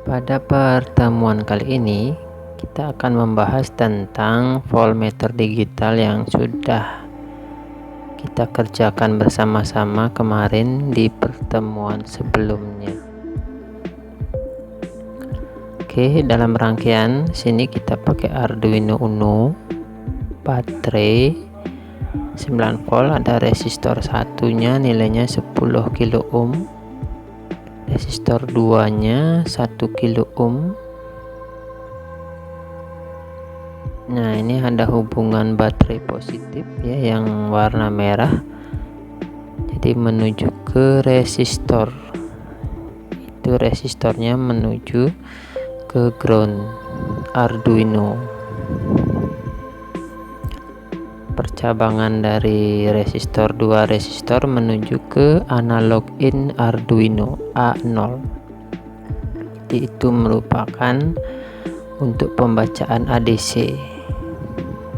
Pada pertemuan kali ini, kita akan membahas tentang voltmeter digital yang sudah kita kerjakan bersama-sama kemarin di pertemuan sebelumnya. Oke, dalam rangkaian sini kita pakai Arduino Uno, baterai 9 volt, ada resistor satunya nilainya 10 kilo ohm, resistor 2 nya 1 kilo ohm. Nah, ini ada hubungan baterai positif ya yang warna merah, jadi menuju ke resistor, itu resistornya menuju ke ground Arduino. Percabangan dari resistor 2 resistor menuju ke analog in Arduino A0, jadi itu merupakan untuk pembacaan ADC.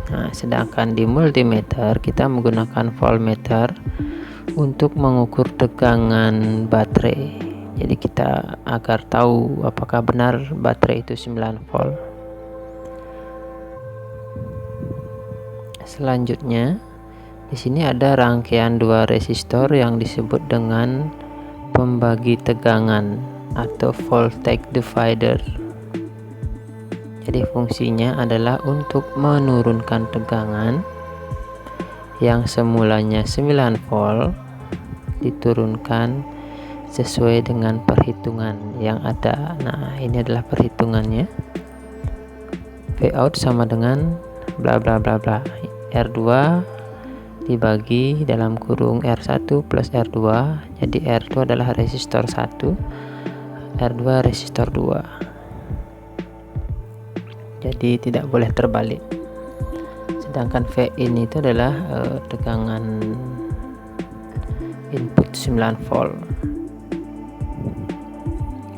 Nah, sedangkan di multimeter kita menggunakan voltmeter untuk mengukur tegangan baterai. Jadi kita agar tahu apakah benar baterai itu 9 volt. Selanjutnya di sini ada rangkaian 2 resistor yang disebut dengan pembagi tegangan atau voltage divider. Jadi fungsinya adalah untuk menurunkan tegangan yang semulanya 9 volt diturunkan sesuai dengan perhitungan yang ada. Nah, ini adalah perhitungannya. Vout sama dengan bla bla bla bla. R2 dibagi dalam kurung R1 plus R2. Jadi R2 adalah resistor 1, R2 resistor 2. Jadi tidak boleh terbalik. Sedangkan Vin itu adalah tegangan input 9 volt.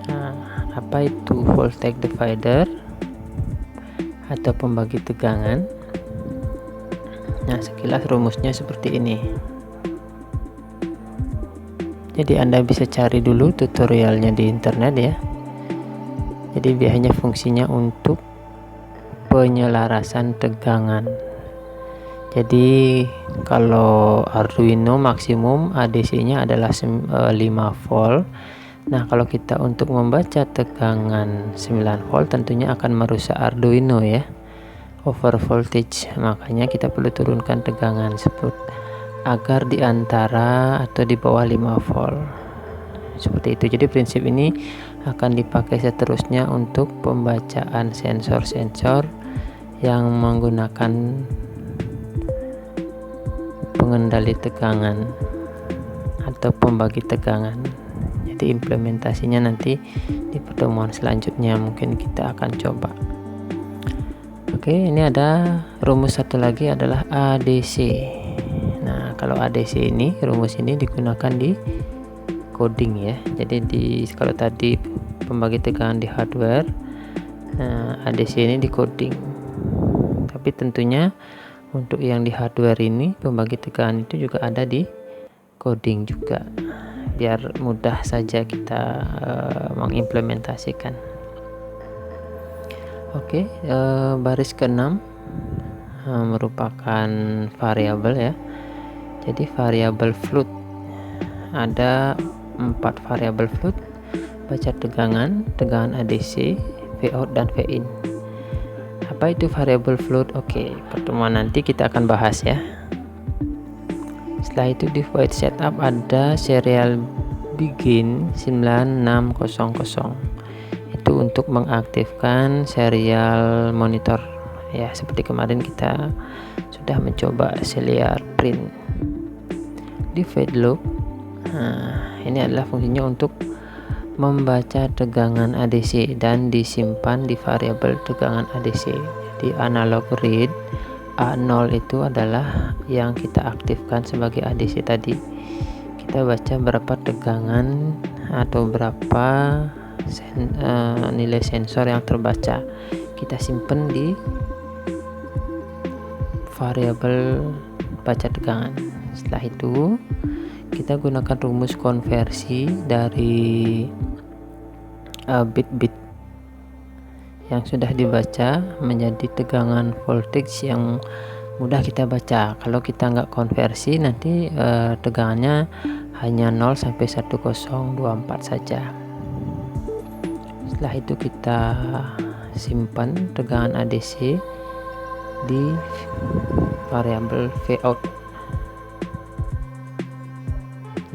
Nah, apa itu voltage divider atau pembagi tegangan? Nah, sekilas rumusnya seperti ini. Jadi Anda bisa cari dulu tutorialnya di internet ya. Jadi biasanya fungsinya untuk penyelarasan tegangan. Jadi kalau Arduino maksimum ADC-nya adalah 5 volt. Nah, kalau kita untuk membaca tegangan 9 volt tentunya akan merusak Arduino ya, over voltage. Makanya kita perlu turunkan tegangan tersebut agar di antara atau di bawah 5 volt. Seperti itu. Jadi prinsip ini akan dipakai seterusnya untuk pembacaan sensor-sensor yang menggunakan pengendali tegangan atau pembagi tegangan. Jadi implementasinya nanti di pertemuan selanjutnya mungkin kita akan coba. Oke, ini ada rumus satu lagi adalah ADC. Nah, kalau ADC ini, rumus ini digunakan di coding ya. Jadi kalau tadi pembagi tegangan di hardware, nah, ADC ini di coding. Tapi tentunya untuk yang di hardware ini pembagi tegangan itu juga ada di coding juga, biar mudah saja kita mengimplementasikan. Oke, baris ke-6 merupakan variabel ya. Jadi variabel float, ada 4 variabel float: baca tegangan, tegangan ADC, Vout dan Vin. Apa itu variabel float? Oke, pertemuan nanti kita akan bahas ya. Setelah itu di void setup ada serial begin 9600. Itu untuk mengaktifkan serial monitor ya, seperti kemarin kita sudah mencoba serial print. Di void loop, nah, ini adalah fungsinya untuk membaca tegangan ADC dan disimpan di variabel tegangan ADC. Di analog read, A0 itu adalah yang kita aktifkan sebagai ADC tadi. Kita baca berapa tegangan atau berapa nilai sensor yang terbaca, kita simpan di variabel baca tegangan. Setelah itu kita gunakan rumus konversi dari bit-bit yang sudah dibaca menjadi tegangan voltage yang mudah kita baca. Kalau kita nggak konversi nanti tegangannya hanya 0 sampai 1024 saja. Setelah itu kita simpan tegangan ADC di variabel Vout.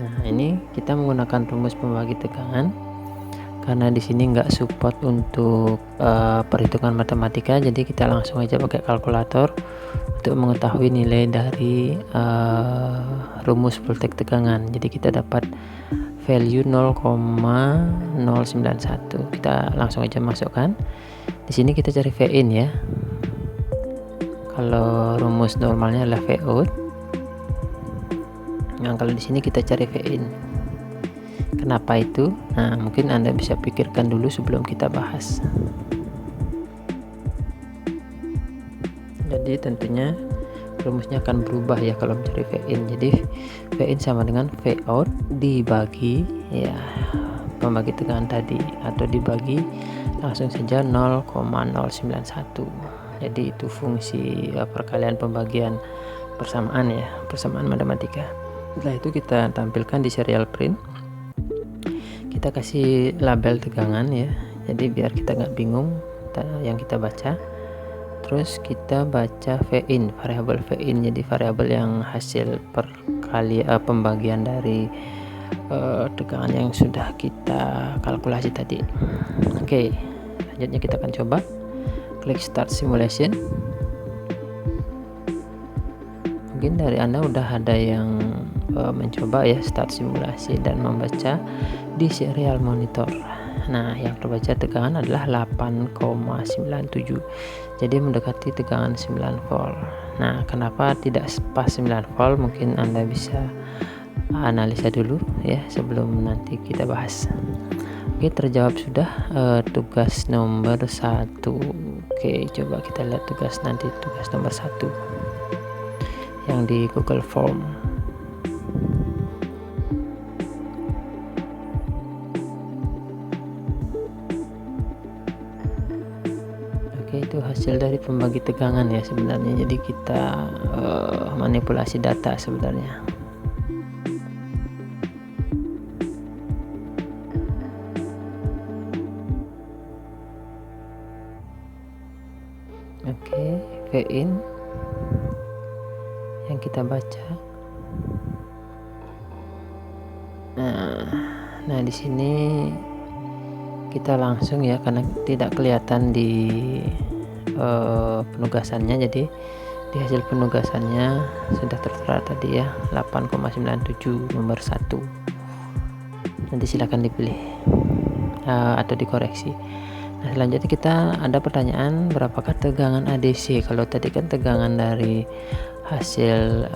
Nah, ini kita menggunakan rumus pembagi tegangan karena di sini nggak support untuk perhitungan matematika, jadi kita langsung aja pakai kalkulator untuk mengetahui nilai dari rumus voltage tegangan. Jadi kita dapat value 0,091. Kita langsung aja masukkan. Di sini kita cari Vin ya. Kalau rumus normalnya adalah Vout. Nah, kalau di sini kita cari Vin. Kenapa itu? Nah, mungkin Anda bisa pikirkan dulu sebelum kita bahas. Jadi tentunya rumusnya akan berubah ya kalau mencari Vin. Jadi Vin sama dengan Vout dibagi ya pembagi tegangan tadi, atau dibagi langsung saja 0,091. Jadi itu fungsi perkalian pembagian persamaan ya, persamaan matematika. Setelah itu kita tampilkan di serial print. Kita kasih label tegangan ya, jadi biar kita nggak bingung yang kita baca. Terus kita baca Vin, variabel Vin, jadi variabel yang hasil pembagian dari tegangan yang sudah kita kalkulasi tadi. Oke, selanjutnya kita akan coba klik start simulation. Mungkin dari Anda udah ada yang mencoba ya start simulasi dan membaca di serial monitor. Nah, yang terbaca tegangan adalah 8,97, jadi mendekati tegangan 9 volt. Nah, kenapa tidak pas 9 volt? Mungkin Anda bisa analisa dulu ya sebelum nanti kita bahas. Oke, terjawab sudah tugas nomor 1. Oke, coba kita lihat tugas nomor 1 yang di Google Form. Itu hasil dari pembagi tegangan ya sebenarnya, jadi kita manipulasi data sebenarnya. Oke, Vin yang kita baca. Nah di sini kita langsung ya, karena tidak kelihatan di penugasannya, jadi di hasil penugasannya sudah tertera tadi ya 8,97 nomor 1. Nanti silakan dipilih atau dikoreksi. Nah, selanjutnya kita ada pertanyaan, berapakah tegangan ADC? Kalau tadi kan tegangan dari hasil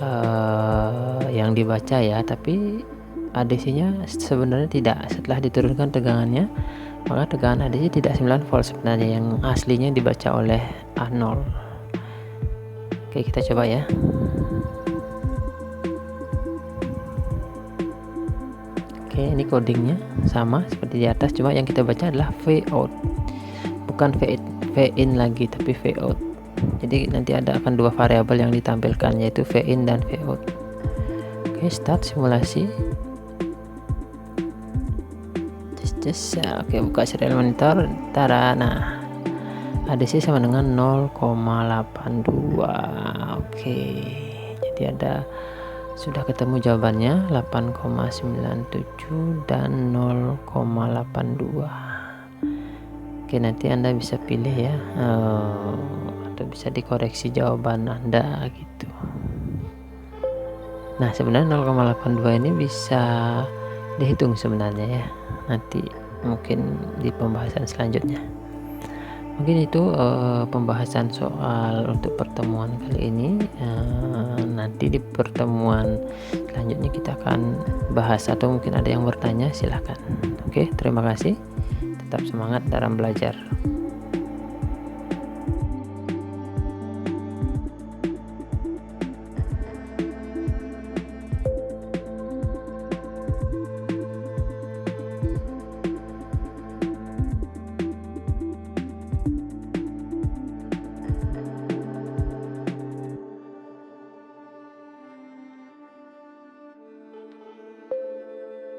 yang dibaca ya, tapi ADC-nya sebenarnya tidak. Setelah diturunkan tegangannya, maka tegangan ADC tidak 9 volt sebenarnya, yang aslinya dibaca oleh A0. Oke, kita coba ya. Oke, ini codingnya sama seperti di atas, cuma yang kita baca adalah Vout, bukan Vin lagi, tapi Vout. Jadi nanti akan dua variabel yang ditampilkan, yaitu Vin dan Vout. Oke, start simulasi. Oke, buka serial monitor. Nah, ADC sama dengan 0,82. Oke, jadi sudah ketemu jawabannya 8,97 dan 0,82. Oke, nanti Anda bisa pilih ya, atau bisa dikoreksi jawaban Anda gitu. Nah, sebenarnya 0,82 ini bisa dihitung sebenarnya ya, nanti mungkin di pembahasan selanjutnya. Mungkin itu pembahasan soal untuk pertemuan kali ini. Nanti di pertemuan selanjutnya kita akan bahas, atau mungkin ada yang bertanya, silahkan. Oke, terima kasih, tetap semangat dalam belajar.